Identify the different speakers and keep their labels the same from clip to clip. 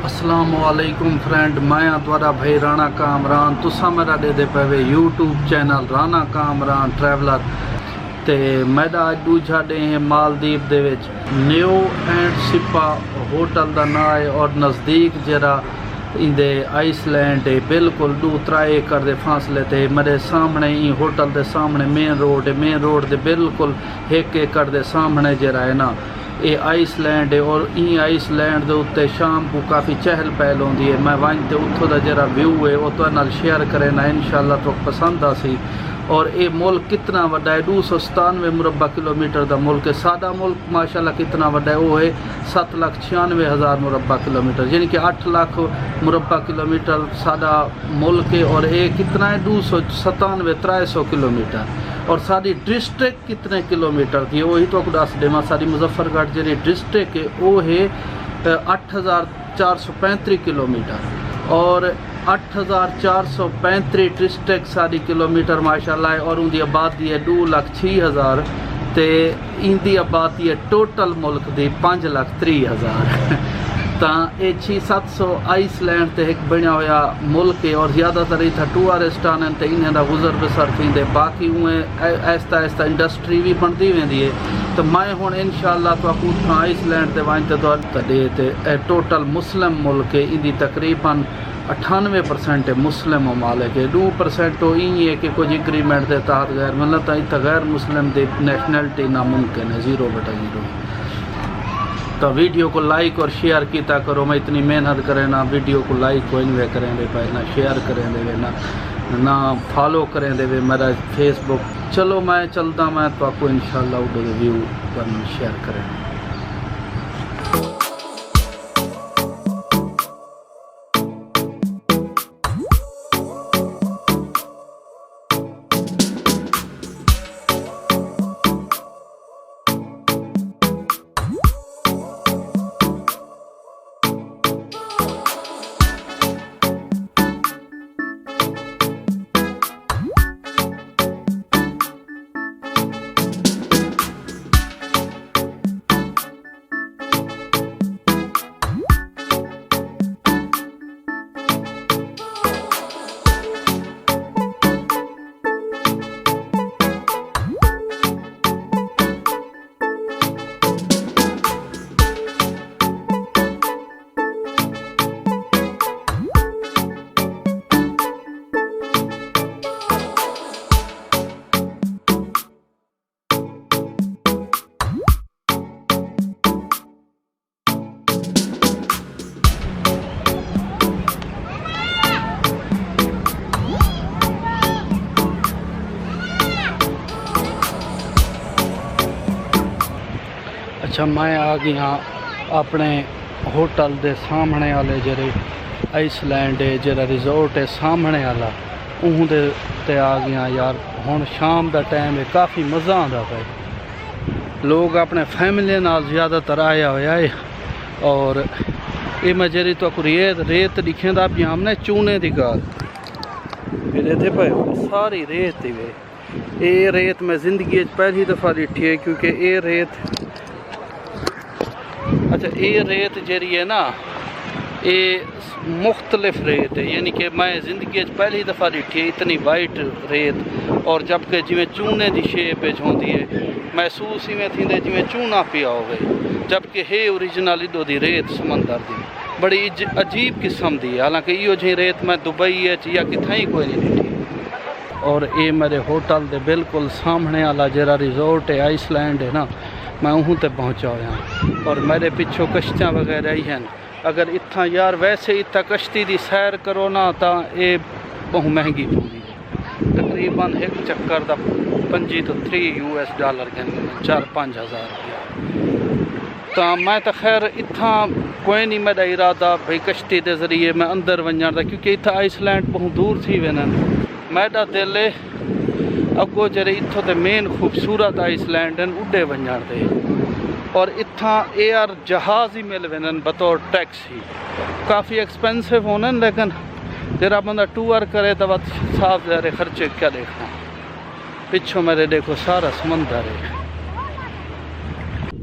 Speaker 1: अस्सलामुअलैकुम फ्रेंड, मैं द्वारा भाई राणा कामरान। तुसा मेरा दे पे YouTube channel Rana Kamran traveller. ते मेरा अज दूजा डे है मालदीव दे विच न्यू एंड सिपा होटल का ना है और नज़दीक जरा इंदे आइसलैंड है, बिल्कुल 2-3 एकड़ के फासले ते मेरे सामने ही होटल के सामने मेन रोड है। मेन रोड के बिल्कुल 1 एकड़ के सामने जरा है ना ये आइसलैंड है। और ई आइसलैंड के उत्ते शाम को काफ़ी चहल पहल होती है। मैं वन तो उत्थों का जरा व्यू है वो तो नाल शेयर करना इंशाल्लाह तो पसंद आसी। और ये मुल्क कितना वड्डा है, 297 मुरबा किलोमीटर का मुल्क है। साडा मुल्क माशाल्लाह कितना वड्डा है, वो है 7,96,000 मुरबा किलोमीटर, यानी कि 8 लाख मुरबा किलोमीटर साडा मुल्क है। और ये कितना है 297-300 किलोमीटर। और साड़ी डिस्ट्रिक्ट कितने किलोमीटर की वही तो दस देव। साड़ी मुजफ्फरगढ़ जी डिस्ट्रिक्ट है वो है 8,435 किलोमीटर और 8,435 डिस्ट्रिक्ट साड़ी किलोमीटर माशाल्लाह है। और उनकी आबादी है 2,06,000 ते इंदी आबादी है टोटल मुल्क की 5,30,000 तो ये 600-700 आइसलैंड ते एक बनया हुआ मुल्क है। और ज़्यादातर इतना टूरिस्ट आने तो इन्हें गुजर बसर थी। बाकी उएँ ऐसा ऐसा इंडस्ट्री भी बनती वेंदी है। तो मैं हुण इंशाल्लाह तो उतना आइसलैंड ते वहीं तो टोटल मुस्लिम मुल्क है। इंदी तकरीबन 98% है मुस्लिम ममालिक है। 2% तो ई है कि कुछ एग्रीमेंट के तहत गैर मतलब तो इतना गैर मुस्लिम की नैशनैलिटी नामुमकिन है, 0/0। तो वीडियो को लाइक और शेयर किया करो। मैं इतनी मेहनत करें ना वीडियो को लाइक कोई नहीं करें दे पाए, ना शेयर करें दे ना फॉलो करें दे मेरा फेसबुक। चलो मैं चलता, मैं तो आपको इंशाल्लाह उधर व्यू पर शेयर करें। अच्छा, मैं आ गया अपने होटल के सामने वाले जरे आइसलैंड है जरा रिजोर्ट है सामने वाला उहदे ते आ गया यार। हुण शाम का टाइम है, काफ़ी मज़ा आता पे। लोग अपने फैमिली नाल ज़्यादातर आया हुआ है। और ये मैं जरी तो रेत दिखेंदा भी हमने चूने की गाल मेरे थे पे सारी रेत ही वे। ये रेत मैं ज़िंदगी पहली दफ़ा दिखी है क्योंकि ये रेत अच्छा ये रेत जरी है ना ये मुख्तलिफ रेत है, यानी कि मैं ज़िंदगी पहली दफ़ा दिखी है इतनी वाइट रेत। और जबकि जिमें चूने की शेप होती है महसूस ही में थी जिमें चूना पिया हो, जबकि है ओरिजिनल इदो दी रेत समंदर की बड़ी अजीब किस्म की। हालांकि इो जी रेत मैं दुबई या कितना ही कोई नहीं दिखी। और ये मेरे होटल के बिल्कुल सामने वाला जरा रिजोर्ट है आइसलैंड है ना, मैं वहाँ तक पहुँचा हुआ। और मेरे पिछों कश्तियाँ वगैरह ही हैं। अगर इतना यार वैसे इतना कश्ती की सैर करो ना तो ये बहुत महंगी पौंदी है। तकरीबन एक चक्कर का 25 तो $3 कहने 4-5 हज़ार रुपया। तो मैं तो खैर इतना कोई नहीं मेरा इरादा भाई कश्ती के जरिए मैं अंदर वजन का, क्योंकि इतना आइसलैंड बहुत दूर थी वेन मेरा दिल है अगो जरे इतों तो मेन खूबसूरत आइसलैंड हैं उड़े वजन के। और इतना एयर जहाज़ ही मिल वेन बतौर टैक्सी, काफ़ी एक्सपेंसिव होने लेकिन जरा बंदा टूर करे तो साफ ज़ारे खर्चे क्या देखना। पिछों मेरे देखो सारा समंदर है।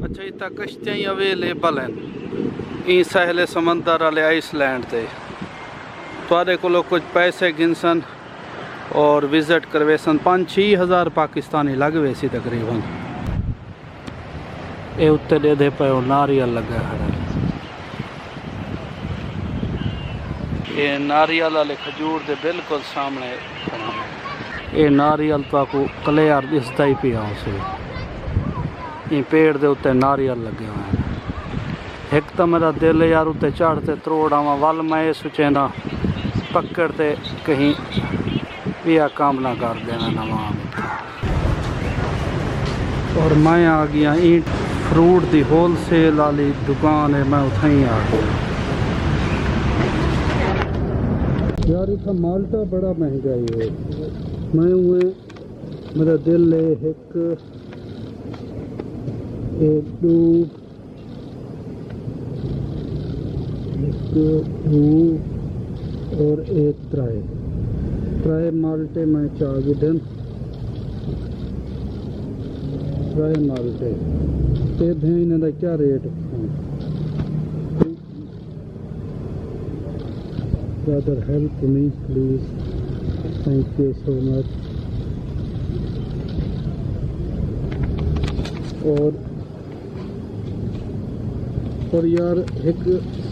Speaker 1: अच्छा इतना कश्तियाँ अवेलेबल हैं। ई सहले समंदर वाले आइसलैंड ते तुहाडे कोलों कुछ पैसे गिनसन और विजिट करवे सन 5-6 हज़ार पाकिस्तानी लग वे सी तकरीबन। ये उत्ते दे दे पे नारियल लगा है, ये नारियल वाले खजूर दे बिल्कुल सामने खड़ा है। ये नारियल तो आपको क्लियर दिसदा ही पिया उसे, ये पेड़ दे उत्ते नारियल लगे हुए हैं। एक तो मेरा दिल यार उत्ते चढ़ते त्रोड़ आवा वल मैं ये सोचेंदा पकड़ते कहीं पिया काम ना कर देना नवा। और मैं आ गया ईंट फ्रूट दी होलसेल वाली दुकान है, मैं उतना ही आ गया यार। इतना माल्टा बड़ा महंगा है। मैं हुए मेरा दिल है एक दो और एक ट्राई माल्टे मैं चाह दिन ट्राई माल्टे ते इन्हें का क्या rate brother help me please, thank you so much. और यार एक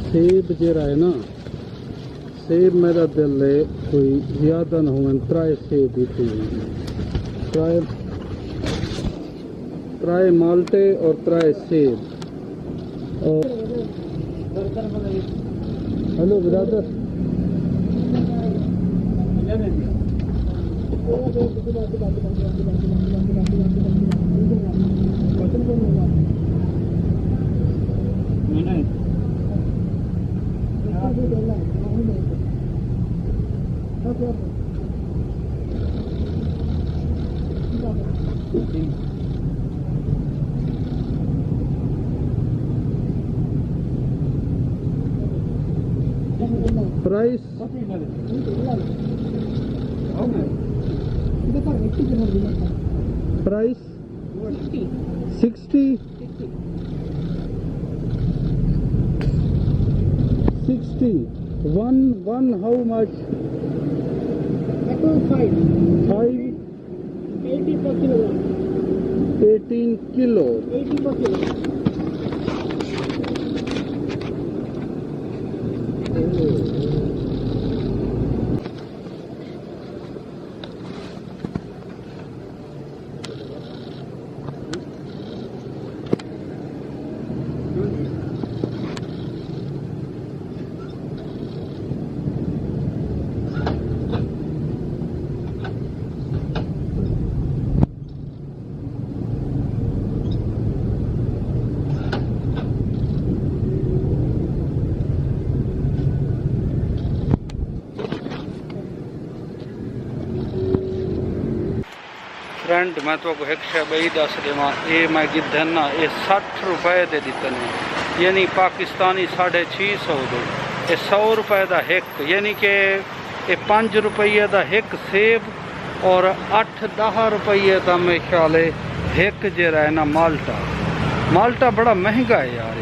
Speaker 1: सेब जरा है ना, सेब मेरा दिल है कोई ज़्यादा ना हो, ट्राई सेब ही थी, ट्राई माल्टे और ट्राई सेब। और hello brother, price price 60 one how much? 5 80 per kilogram, 18 kilo 80 per kilo। Friend मैं तो एक शे बई दस देव, ये मैं गिद्धन ना ये 60 रुपए दे दिते ने, यानी पाकिस्तानी 650 दे। ये 100 रुपए का एक, यानी कि ये 5 रुपये का एक सेब और 8-10 रुपये का मेरे ख्याल एक जरा है ना माल्टा। माल्टा बड़ा महंगा है यार।